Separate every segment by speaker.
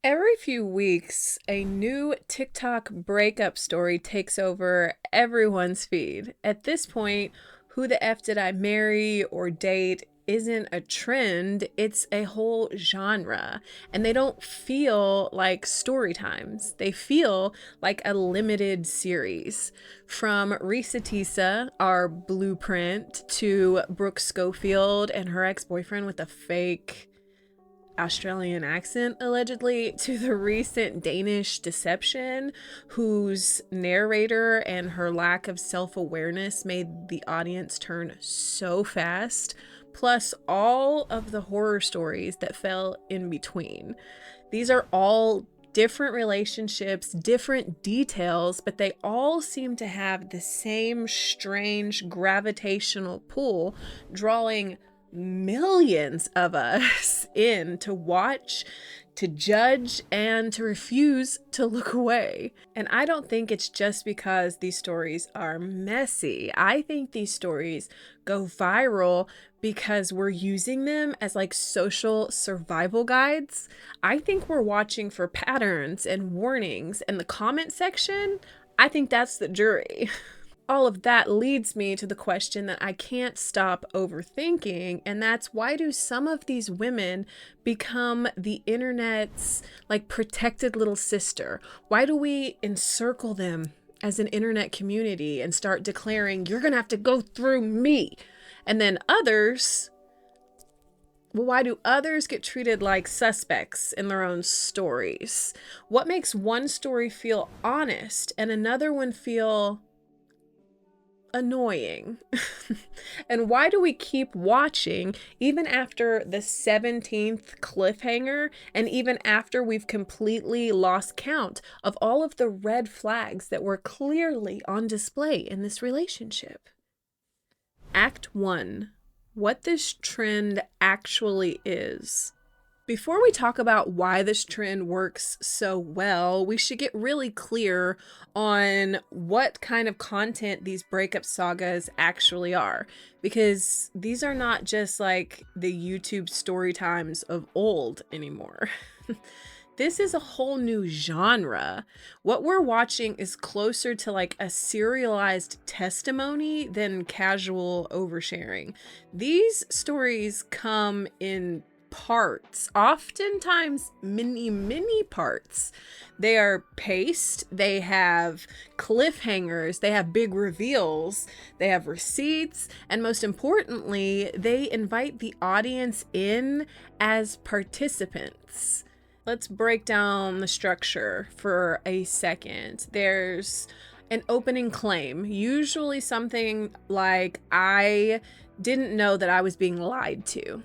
Speaker 1: Every few weeks, a new TikTok breakup story takes over everyone's feed. At this point, who the F did I marry or date isn't a trend, it's a whole genre. And they don't feel like story times, they feel like a limited series. From Risa Tisa, our blueprint, to Brooke Schofield and her ex boyfriend with a fake Australian accent, allegedly, to the recent Danish deception, whose narrator and her lack of self awareness made the audience turn so fast, plus all of the horror stories that fell in between. These are all different relationships, different details, but they all seem to have the same strange gravitational pull, drawing millions of us in to watch, to judge, and to refuse to look away. And I don't think it's just because these stories are messy. I think these stories go viral because we're using them as like social survival guides. I think we're watching for patterns and warnings, and the comment section, I think that's the jury. All of that leads me to the question that I can't stop overthinking, and that's, why do some of these women become the internet's like protected little sister? Why do we encircle them as an internet community and start declaring, you're gonna have to go through me? And then others, well, why do others get treated like suspects in their own stories? What makes one story feel honest and another one feel annoying? And why do we keep watching even after the 17th cliffhanger, and even after we've completely lost count of all of the red flags that were clearly on display in this relationship? Act 1. What this trend actually is. Before we talk about why this trend works so well, we should get really clear on what kind of content these breakup sagas actually are, because these are not just like the YouTube story times of old anymore. This is a whole new genre. What we're watching is closer to like a serialized testimony than casual oversharing. These stories come in parts, oftentimes mini parts. They are paced, they have cliffhangers, they have big reveals, they have receipts, and most importantly, they invite the audience in as participants. Let's break down the structure for a second. There's an opening claim, usually something like, I didn't know that I was being lied to.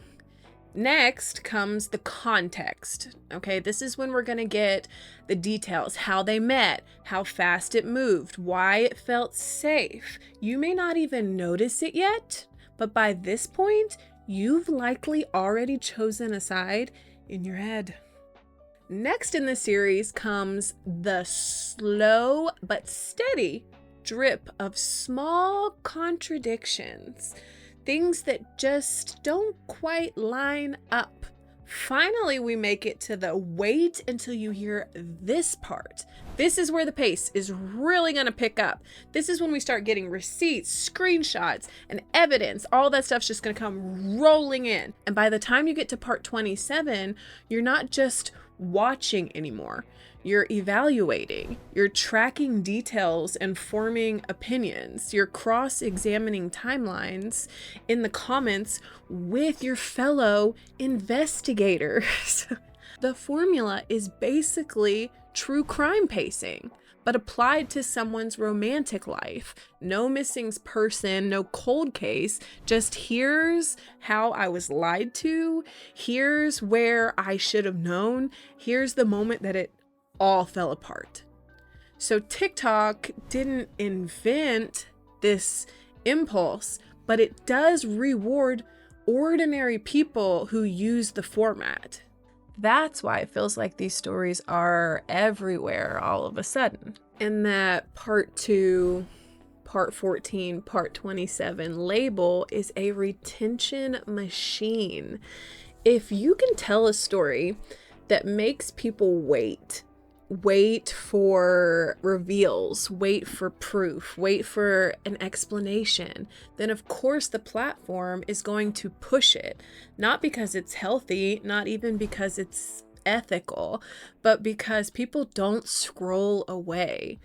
Speaker 1: Next comes the context. Okay, this is when we're going to get the details, how they met, how fast it moved, why it felt safe. You may not even notice it yet, but by this point, you've likely already chosen a side in your head. Next in the series comes the slow but steady drip of small contradictions. Things that just don't quite line up. Finally, we make it to the wait until you hear this part. This is where the pace is really gonna pick up. This is when we start getting receipts, screenshots, and evidence. All that stuff's just gonna come rolling in. And by the time you get to part 27, you're not just watching anymore. You're evaluating, you're tracking details and forming opinions. You're cross-examining timelines in the comments with your fellow investigators. The formula is basically true crime pacing, but applied to someone's romantic life. No missing person, no cold case, just here's how I was lied to, here's where I should have known, here's the moment that it all fell apart. So TikTok didn't invent this impulse, but it does reward ordinary people who use the format. That's why it feels like these stories are everywhere all of a sudden. And that part 2, part 14, part 27 label is a retention machine. If you can tell a story that makes people wait for reveals, wait for proof, wait for an explanation, then of course the platform is going to push it. Not because it's healthy, not even because it's ethical, but because people don't scroll away.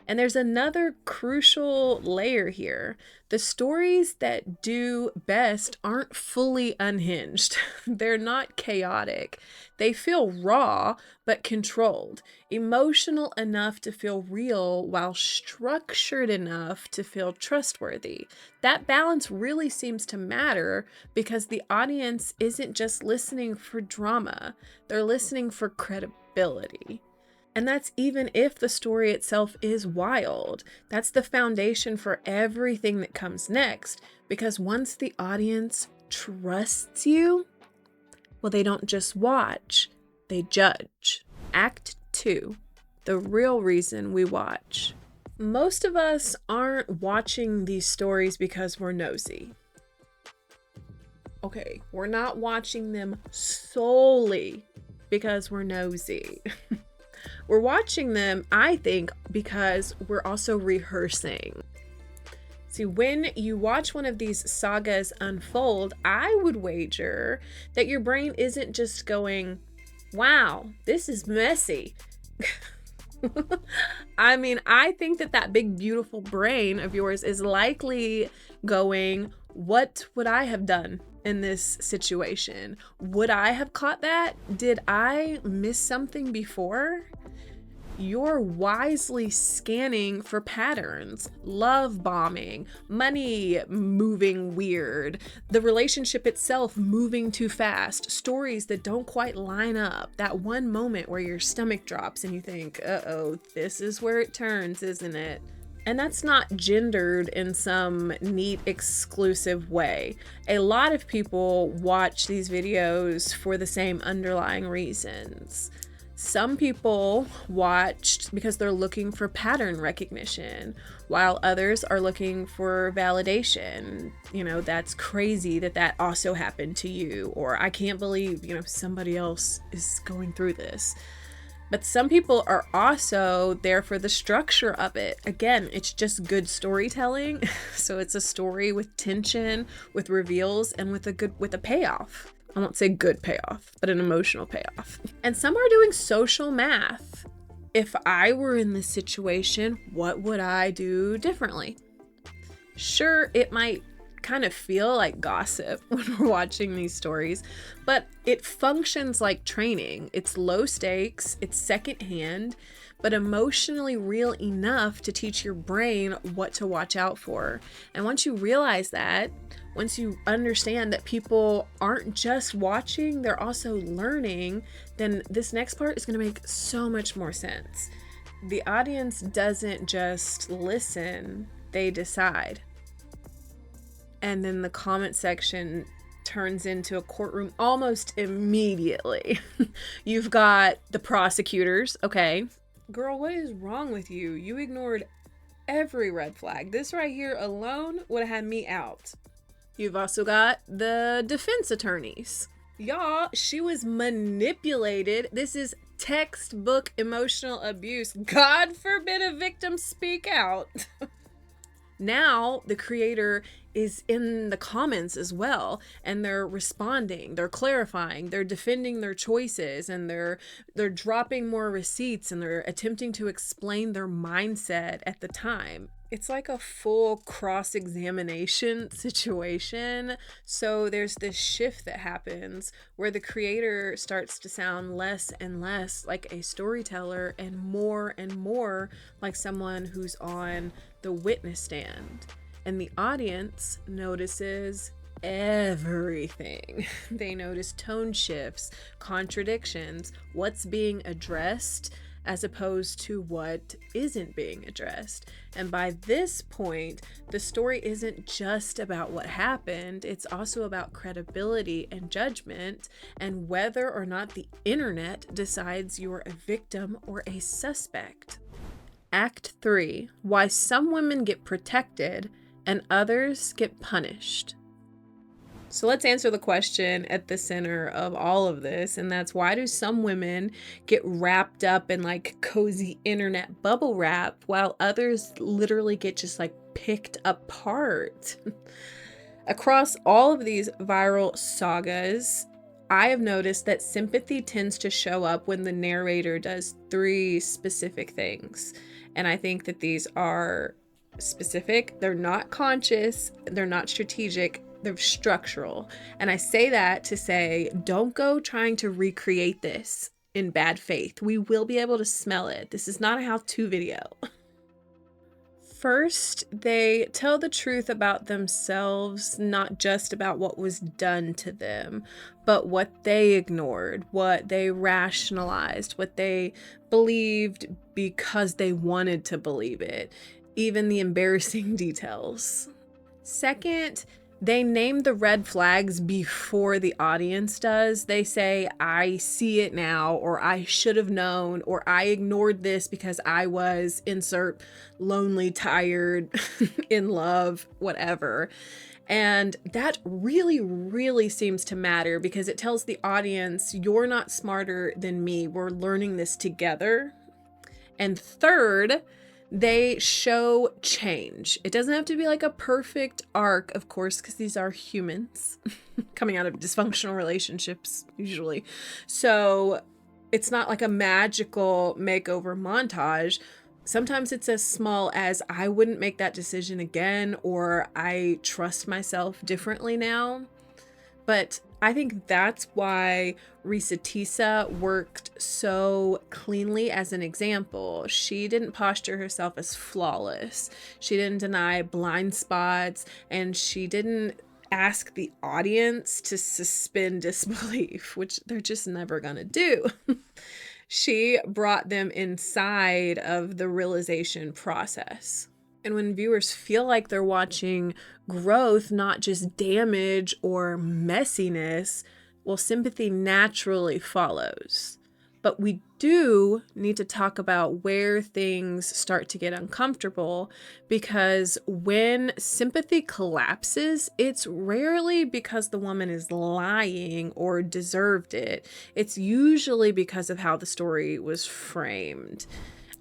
Speaker 1: And there's another crucial layer here. The stories that do best aren't fully unhinged. They're not chaotic. They feel raw, but controlled. Emotional enough to feel real while structured enough to feel trustworthy. That balance really seems to matter because the audience isn't just listening for drama. They're listening for credibility. And that's even if the story itself is wild. That's the foundation for everything that comes next. Because once the audience trusts you, well, they don't just watch, they judge. Act 2, the real reason we watch. Most of us aren't watching these stories because we're nosy. Okay, we're not watching them solely because we're nosy. We're watching them, I think, because we're also rehearsing. See, when you watch one of these sagas unfold, I would wager that your brain isn't just going, wow, this is messy. I mean, I think that big, beautiful brain of yours is likely going, what would I have done in this situation? Would I have caught that? Did I miss something before? You're wisely scanning for patterns, love bombing, money moving weird, the relationship itself moving too fast, stories that don't quite line up, that one moment where your stomach drops and you think, uh-oh, this is where it turns, isn't it? And that's not gendered in some neat, exclusive way. A lot of people watch these videos for the same underlying reasons. Some people watched because they're looking for pattern recognition, while others are looking for validation. You know, that's crazy that also happened to you, or I can't believe, somebody else is going through this. But some people are also there for the structure of it. Again, it's just good storytelling. So it's a story with tension, with reveals, and with a payoff. I won't say good payoff, but an emotional payoff. And some are doing social math. If I were in this situation, what would I do differently? Sure, it might kind of feel like gossip when we're watching these stories, but it functions like training. It's low stakes, it's secondhand, but emotionally real enough to teach your brain what to watch out for. And once you realize that, once you understand that people aren't just watching, they're also learning, then this next part is going to make so much more sense. The audience doesn't just listen, they decide. And then the comment section turns into a courtroom almost immediately. You've got the prosecutors. Okay, girl, what is wrong with you? You ignored every red flag. This right here alone would have had me out. You've also got the defense attorneys. Y'all, she was manipulated. This is textbook emotional abuse. God forbid a victim speak out. Now the creator is in the comments as well, and they're responding, they're clarifying, they're defending their choices, and they're dropping more receipts, and they're attempting to explain their mindset at the time. It's like a full cross-examination situation. So there's this shift that happens where the creator starts to sound less and less like a storyteller and more like someone who's on the witness stand. And the audience notices everything. They notice tone shifts, contradictions, what's being addressed as opposed to what isn't being addressed. And by this point, the story isn't just about what happened, it's also about credibility and judgment, and whether or not the internet decides you're a victim or a suspect. Act 3, why some women get protected and others get punished. So let's answer the question at the center of all of this, and that's, why do some women get wrapped up in like cozy internet bubble wrap while others literally get just like picked apart? Across all of these viral sagas, I have noticed that sympathy tends to show up when the narrator does three specific things. And I think that these are specific, they're not conscious, they're not strategic, they're structural. And I say that to say, don't go trying to recreate this in bad faith. We will be able to smell it. This is not a how-to video. First, they tell the truth about themselves, not just about what was done to them, but what they ignored, what they rationalized, what they believed because they wanted to believe it, even the embarrassing details. Second, they name the red flags before the audience does. They say, I see it now, or I should have known, or I ignored this because I was, insert, lonely, tired, in love, whatever. And that really, really seems to matter because it tells the audience, you're not smarter than me. We're learning this together. And third, they show change. It doesn't have to be like a perfect arc, of course, because these are humans coming out of dysfunctional relationships, usually. So it's not like a magical makeover montage. Sometimes it's as small as, I wouldn't make that decision again, or I trust myself differently now. But I think that's why Risa Tisa worked so cleanly as an example. She didn't posture herself as flawless. She didn't deny blind spots, and she didn't ask the audience to suspend disbelief, which they're just never gonna do. She brought them inside of the realization process. And when viewers feel like they're watching growth, not just damage or messiness, well, sympathy naturally follows. But we do need to talk about where things start to get uncomfortable, because when sympathy collapses, it's rarely because the woman is lying or deserved it. It's usually because of how the story was framed.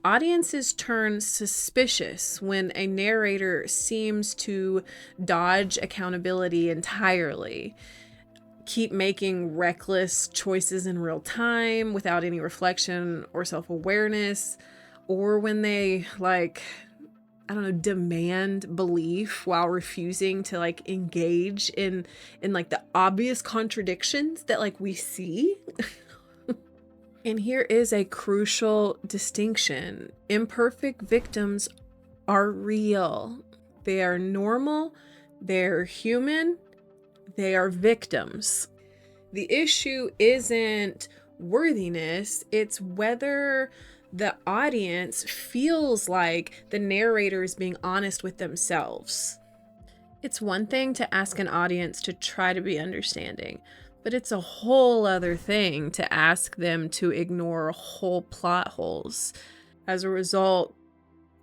Speaker 1: Audiences turn suspicious when a narrator seems to dodge accountability entirely, keep making reckless choices in real time without any reflection or self-awareness, or when they demand belief while refusing to engage in the obvious contradictions that we see. And here is a crucial distinction. Imperfect victims are real. They are normal. They're human. They are victims. The issue isn't worthiness. It's whether the audience feels like the narrator is being honest with themselves. It's one thing to ask an audience to try to be understanding, but it's a whole other thing to ask them to ignore whole plot holes. As a result,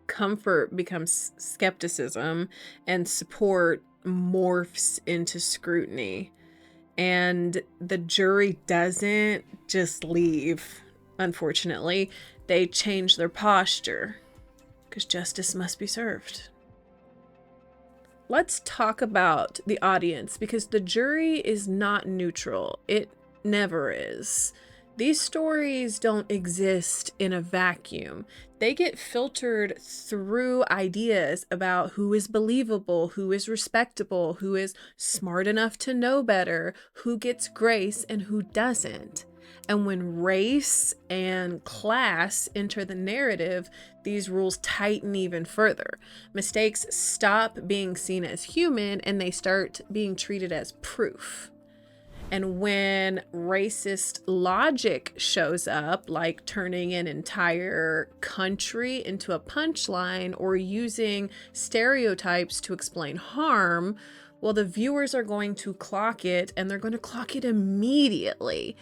Speaker 1: comfort becomes skepticism and support morphs into scrutiny. And the jury doesn't just leave, unfortunately. They change their posture because justice must be served. Let's talk about the audience, because the jury is not neutral. It never is. These stories don't exist in a vacuum. They get filtered through ideas about who is believable, who is respectable, who is smart enough to know better, who gets grace and who doesn't. And when race and class enter the narrative, these rules tighten even further. Mistakes stop being seen as human and they start being treated as proof. And when racist logic shows up, like turning an entire country into a punchline or using stereotypes to explain harm, well, the viewers are going to clock it, and they're going to clock it immediately.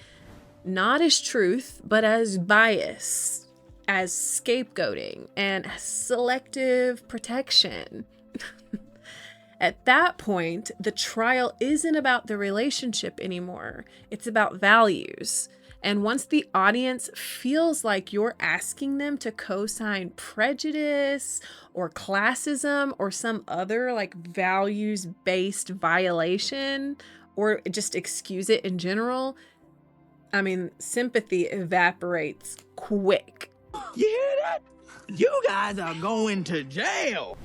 Speaker 1: Not as truth, but as bias, as scapegoating, and as selective protection. At that point, the trial isn't about the relationship anymore. It's about values. And once the audience feels like you're asking them to co-sign prejudice or classism or some other like values-based violation, or just excuse it in general, I mean, sympathy evaporates quick.
Speaker 2: You hear that? You guys are going to jail.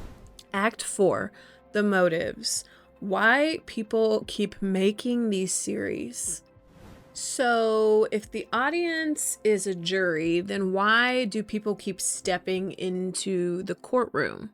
Speaker 1: Act 4, the motives. Why people keep making these series. So, if the audience is a jury, then why do people keep stepping into the courtroom?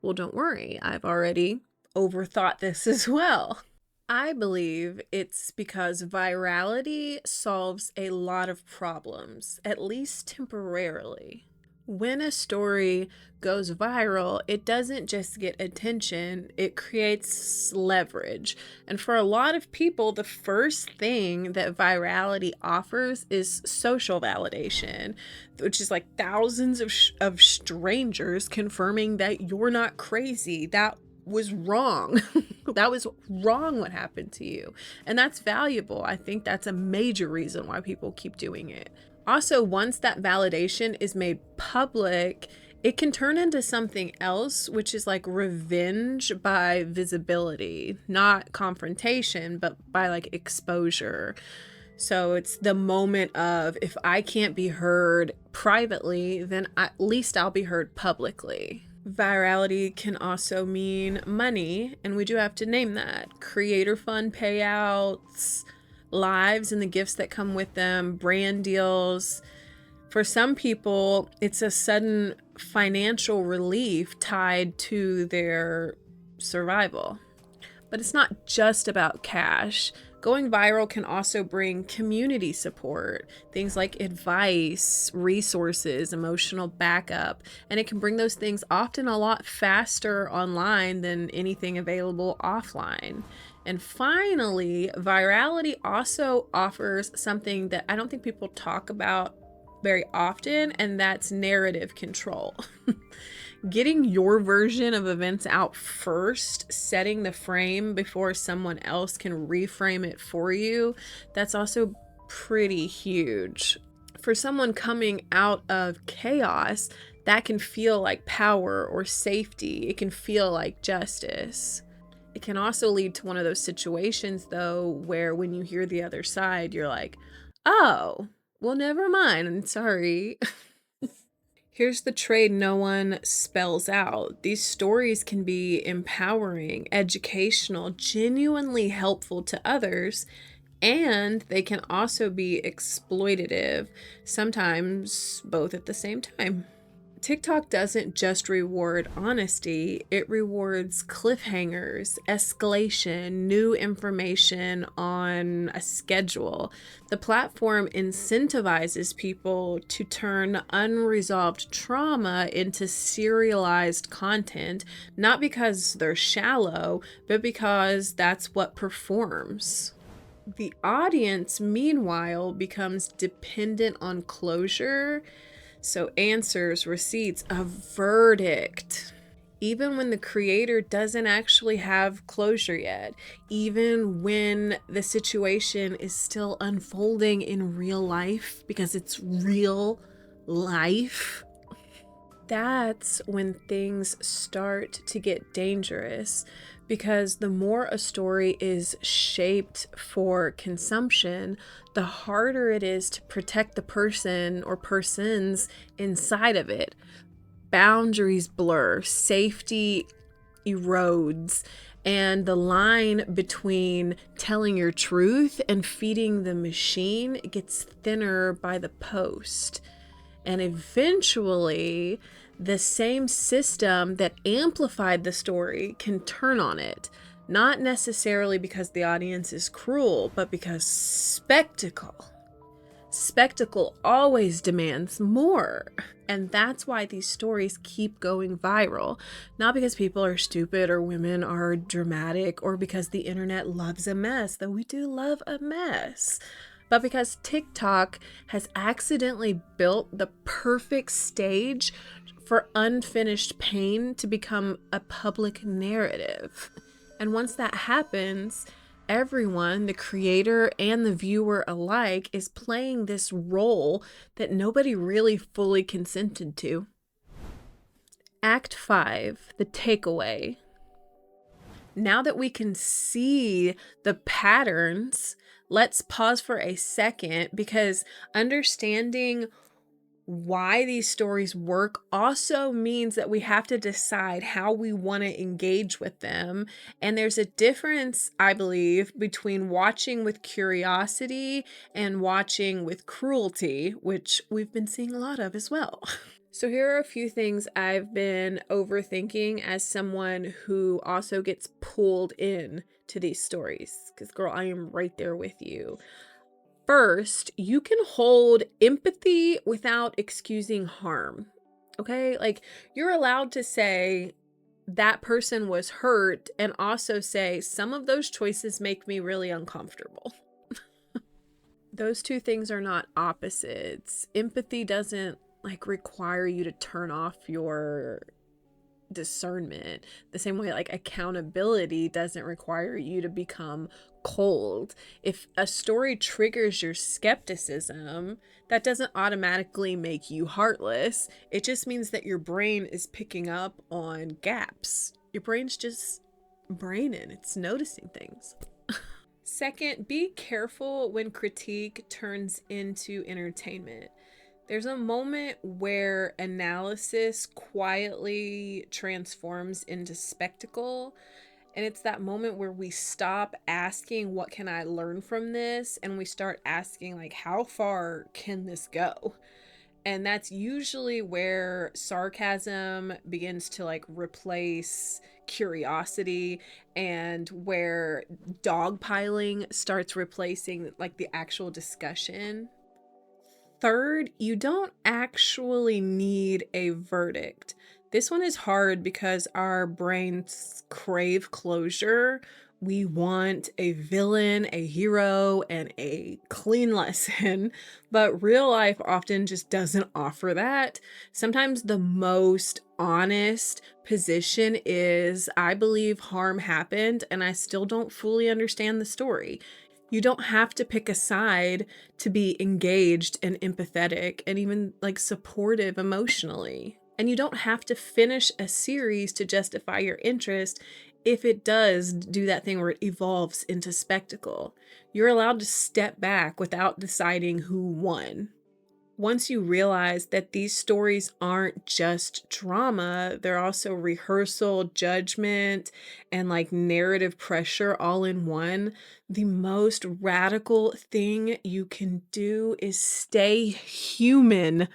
Speaker 1: Well, don't worry, I've already overthought this as well. I believe it's because virality solves a lot of problems, at least temporarily. When a story goes viral, it doesn't just get attention, it creates leverage. And for a lot of people, the first thing that virality offers is social validation, which is like thousands of strangers confirming that you're not crazy. That was wrong. That was wrong what happened to you. And that's valuable. I think that's a major reason why people keep doing it. Also, once that validation is made public, it can turn into something else, which is like revenge by visibility, not confrontation, but by like exposure. So it's the moment of, if I can't be heard privately, then at least I'll be heard publicly. Virality can also mean money, and we do have to name that. Creator fund payouts, lives and the gifts that come with them, brand deals. For some people, it's a sudden financial relief tied to their survival. But it's not just about cash. Going viral can also bring community support, things like advice, resources, emotional backup, and it can bring those things often a lot faster online than anything available offline. And finally, virality also offers something that I don't think people talk about very often, and that's narrative control. Getting your version of events out first, setting the frame before someone else can reframe it for you, that's also pretty huge. For someone coming out of chaos, that can feel like power or safety. It can feel like justice. It can also lead to one of those situations, though, where when you hear the other side, you're like, oh, well, never mind. I'm sorry. Here's the trade no one spells out. These stories can be empowering, educational, genuinely helpful to others, and they can also be exploitative, sometimes both at the same time. TikTok doesn't just reward honesty, it rewards cliffhangers, escalation, new information on a schedule. The platform incentivizes people to turn unresolved trauma into serialized content, not because they're shallow, but because that's what performs. The audience, meanwhile, becomes dependent on closure. So answers, receipts, a verdict. Even when the creator doesn't actually have closure yet, even when the situation is still unfolding in real life because it's real life, that's when things start to get dangerous, because the more a story is shaped for consumption, the harder it is to protect the person or persons inside of it. Boundaries blur, safety erodes, and the line between telling your truth and feeding the machine gets thinner by the post. And eventually, the same system that amplified the story can turn on it. Not necessarily because the audience is cruel, but because spectacle always demands more. And that's why these stories keep going viral. Not because people are stupid or women are dramatic or because the internet loves a mess, though we do love a mess. but because TikTok has accidentally built the perfect stage for unfinished pain to become a public narrative. And once that happens, everyone, the creator and the viewer alike, is playing this role that nobody really fully consented to. Act 5, the takeaway. Now that we can see the patterns, let's pause for a second, because understanding why these stories work also means that we have to decide how we want to engage with them. And there's a difference, I believe, between watching with curiosity and watching with cruelty, which we've been seeing a lot of as well. So here are a few things I've been overthinking as someone who also gets pulled in to these stories. Because girl, I am right there with you. First, you can hold empathy without excusing harm. Okay? Like, you're allowed to say that person was hurt and also say some of those choices make me really uncomfortable. Those two things are not opposites. Empathy doesn't require you to turn off your discernment the same way accountability doesn't require you to become cold. If a story triggers your skepticism, that doesn't automatically make you heartless. It just means that your brain is picking up on gaps. Your brain's just braining, it's noticing things. Second, be careful when critique turns into entertainment. There's a moment where analysis quietly transforms into spectacle. And it's that moment where we stop asking, what can I learn from this? And we start asking, how far can this go? And that's usually where sarcasm begins to replace curiosity, and where dogpiling starts replacing the actual discussion. Third, you don't actually need a verdict. This one is hard because our brains crave closure. We want a villain, a hero, and a clean lesson, but real life often just doesn't offer that. Sometimes the most honest position is, I believe harm happened and I still don't fully understand the story. You don't have to pick a side to be engaged and empathetic and even supportive emotionally. And you don't have to finish a series to justify your interest if it does do that thing where it evolves into spectacle. You're allowed to step back without deciding who won. Once you realize that these stories aren't just drama, they're also rehearsal, judgment, and narrative pressure all in one, the most radical thing you can do is stay human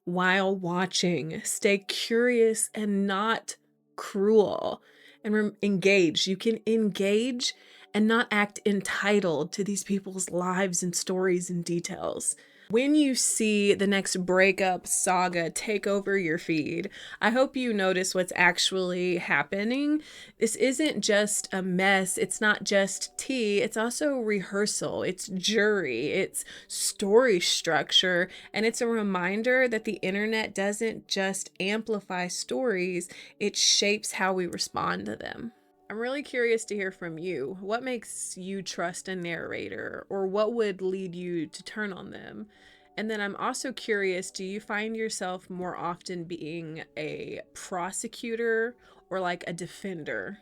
Speaker 1: while watching. Stay curious and not cruel. And engage. You can engage and not act entitled to these people's lives and stories and details. When you see the next breakup saga take over your feed, I hope you notice what's actually happening. This isn't just a mess. It's not just tea. It's also rehearsal. It's jury. It's story structure. And it's a reminder that the internet doesn't just amplify stories, it shapes how we respond to them. I'm really curious to hear from you. What makes you trust a narrator, or what would lead you to turn on them? And then I'm also curious, do you find yourself more often being a prosecutor or a defender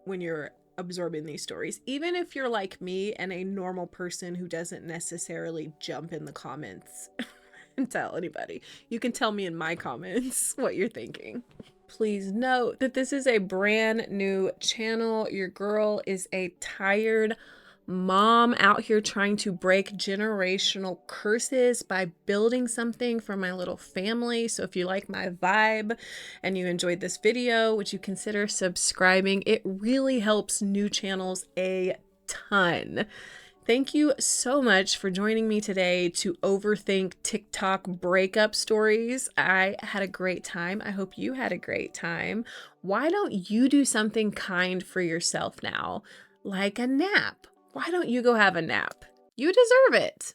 Speaker 1: when you're absorbing these stories? Even if you're like me and a normal person who doesn't necessarily jump in the comments and tell anybody. You can tell me in my comments what you're thinking. Please note that this is a brand new channel. Your girl is a tired mom out here trying to break generational curses by building something for my little family. So if you like my vibe and you enjoyed this video, would you consider subscribing? It really helps new channels a ton. Thank you so much for joining me today to overthink TikTok breakup stories. I had a great time. I hope you had a great time. Why don't you do something kind for yourself now? Like a nap. Why don't you go have a nap? You deserve it.